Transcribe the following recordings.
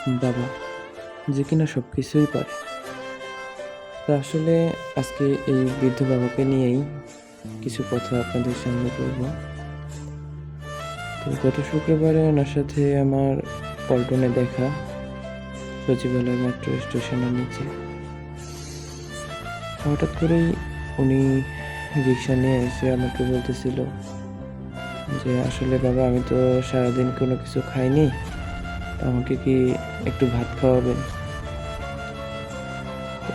বাবা, যে কিনা সব কিছুই পারে। তো আসলে আজকে এই বৃদ্ধ বাবাকে নিয়েই কিছু কথা আপনাদের সামনে বলব। তো গত শুক্রবারে ওনার সাথে আমার পল্টনে দেখা, সচিবালয় মেট্রো স্টেশনের নিচে। হঠাৎ করেই উনি রিক্সা নিয়ে এসে আমাকে বলতেছিল যে, আসলে বাবা, আমি তো সারাদিন কোনো কিছু খাইনি, আমাকে কি একটু ভাত খাওয়াবেন?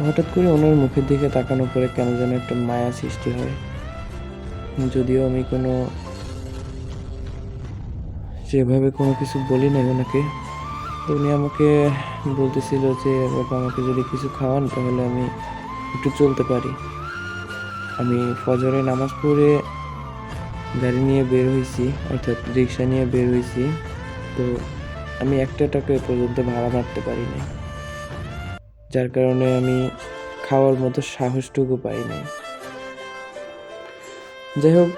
হঠাৎ করে ওনার মুখের দিকে তাকানোর পরে কেন যেন একটা মায়া সৃষ্টি হয়। যদিও আমি সেভাবে কোনো কিছু বলি নাই ওনাকে। তো উনি আমাকে বলতেছিল যে, বাবা, আমাকে যদি কিছু খাওয়ান তাহলে আমি একটু চলতে পারি। আমি ফজরে নামাজ পড়ে গাড়ি নিয়ে বের হয়েছি, অর্থাৎ রিক্সা নিয়ে বের হয়েছি। তো আমি একটা টাকা এ পর্যন্ত ভাড়া মারতে পারি নাই, যার কারণে আমি খাওয়ার মতো সাহসটুকু পাই নাই। যাই হোক,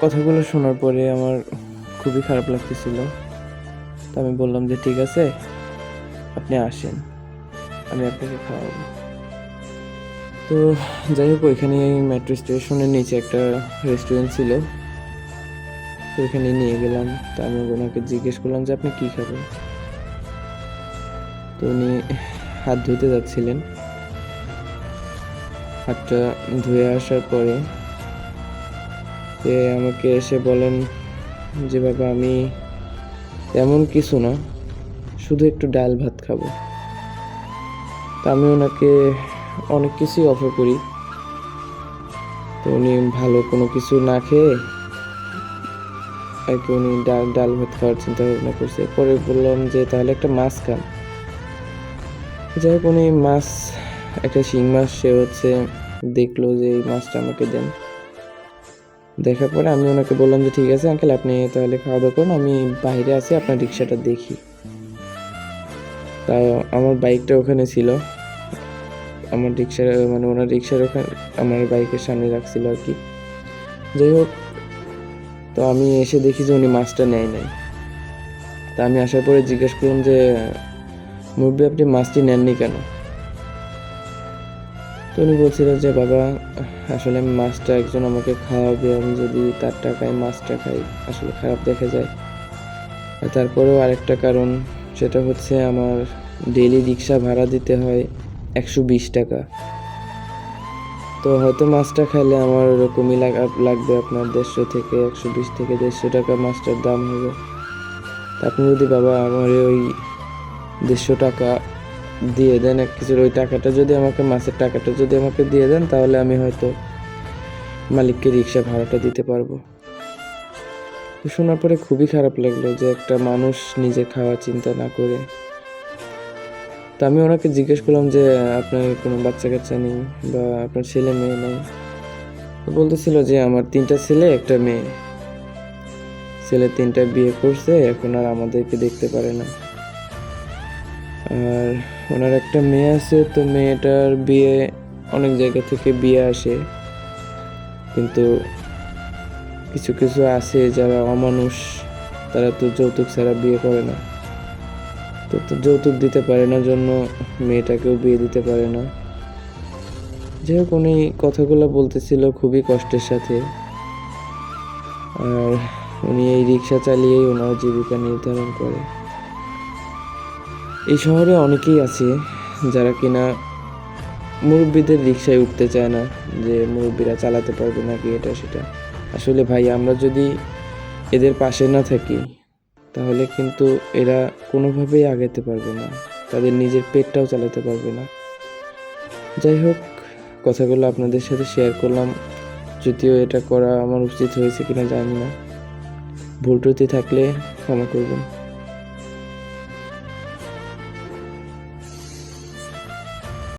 কথাগুলো শোনার পরে আমার খুবই খারাপ লাগতেছিল। তো আমি বললাম যে, ঠিক আছে, আপনি আসেন, আমি আপনাকে খাওয়াবো। তো যাই হোক, ওইখানে মেট্রো স্টেশনের নিচে একটা রেস্টুরেন্ট ছিল। তো ওইখানে নিয়ে গেলাম। তো আমি ওনাকে জিজ্ঞেস করলাম যে, আপনি কী খাবেন? তো উনি হাত ধুতে যাচ্ছিলেন। হাতটা ধুয়ে আসার পরে আমাকে এসে বলেন যে, বাবা, আমি তেমন কিছু না, শুধু একটু ডাল ভাত খাবো। তা আমি ওনাকে অনেক কিছুই অফার করি। তো উনি ভালো কোনো কিছু না খেয়ে আর কি উনি ডাল ভাত খাওয়ার চিন্তা ভাবনা করছে। পরে বললাম যে, তাহলে একটা মাছ খান। যাই হোক, উনি একটা শিং মাছ সে দেখলো যে এই মাছটা আমাকে দেন। দেখার পরে আমি ওনাকে বললাম যে, ঠিক আছে আঙ্কেল, আপনি তাহলে খাওয়া দাওয়া করুন, আমি বাইরে আছি, আপনার রিক্সাটা দেখি। তা আমার বাইকটা ওখানে ছিল, আমার রিক্সার মানে ওনার রিক্সার ওখানে আমার বাইকের সামনে রাখছিল আর কি। যাই হোক, তো আমি এসে দেখি যে উনি মাছটা নেয় নাই। তা আমি আসার পরে জিজ্ঞেস করলাম যে, মুরব্বি, আপনি মাছটি নেননি কেন? তো উনি বলছিল যে, বাবা, আসলে আমি মাছটা একজন আমাকে খাওয়াবে, আমি যদি তার টাকায় মাছটা খাই আসলে খারাপ দেখা যায়। আর তারপরেও আরেকটা কারণ, সেটা হচ্ছে আমার ডেইলি রিক্সা ভাড়া দিতে হয় 120 টাকা। তো হয়তো মাছটা খাইলে আমার ওরকমই লাগবে, আপনার 150 থেকে 120 থেকে 150 টাকা মাছটার দাম হবে। তা আপনি যদি, বাবা, আমার ওই 150 টাকা দিয়ে দেন, এক কিছুর ওই টাকাটা যদি আমাকে, মাছের টাকাটা যদি আমাকে দিয়ে দেন, তাহলে আমি হয়তো মালিককে রিক্সা ভাড়াটা দিতে পারবো। তো শোনার পরে খুবই খারাপ লাগলো যে একটা মানুষ নিজে খাওয়া চিন্তা না করে। তো আমি ওনাকে জিজ্ঞেস করলাম যে, আপনার কোনো বাচ্চা কাচ্চা নেই বা আপনার ছেলে মেয়ে নেই? তো বলতেছিল যে, আমার 3টা ছেলে, একটা মেয়ে। ছেলে 3টা বিয়ে করছে, এখন আর আমাদেরকে দেখতে পারে না। আর ওনার একটা মেয়ে আছে, তো মেয়েটার বিয়ে অনেক জায়গা থেকে বিয়ে আসে, কিন্তু কিছু কিছু আছে যারা অমানুষ, তারা তো যৌতুক ছাড়া বিয়ে করে না। তো যৌতুক দিতে পারে না জন্য মেয়েটাকেও বিয়ে দিতে পারে না। যাই হোক, উনি কথাগুলো বলতেছিল খুবই কষ্টের সাথে। আর উনি এই রিক্সা চালিয়েই ওনার জীবিকা নির্ধারণ করে। এই শহরে অনেকেই আছে যারা কিনা মুরব্বীদের রিক্সায় উঠতে চায় না, যে মুরব্বীরা চালাতে পারবে নাকি এটা সেটা। আসলে ভাই, আমরা যদি এদের পাশে না থাকি তাহলে কিন্তু এরা কোনোভাবেই আগাতে পারবে না, তাদের নিজের পেটটাও চালাতে পারবে না। যাই হোক, কথাগুলো আপনাদের সাথে শেয়ার করলাম। যদিও এটা করা আমার উচিত হয়েছে কিনা জানি না, ভুল ত্রুটি থাকলে ক্ষমা করবেন।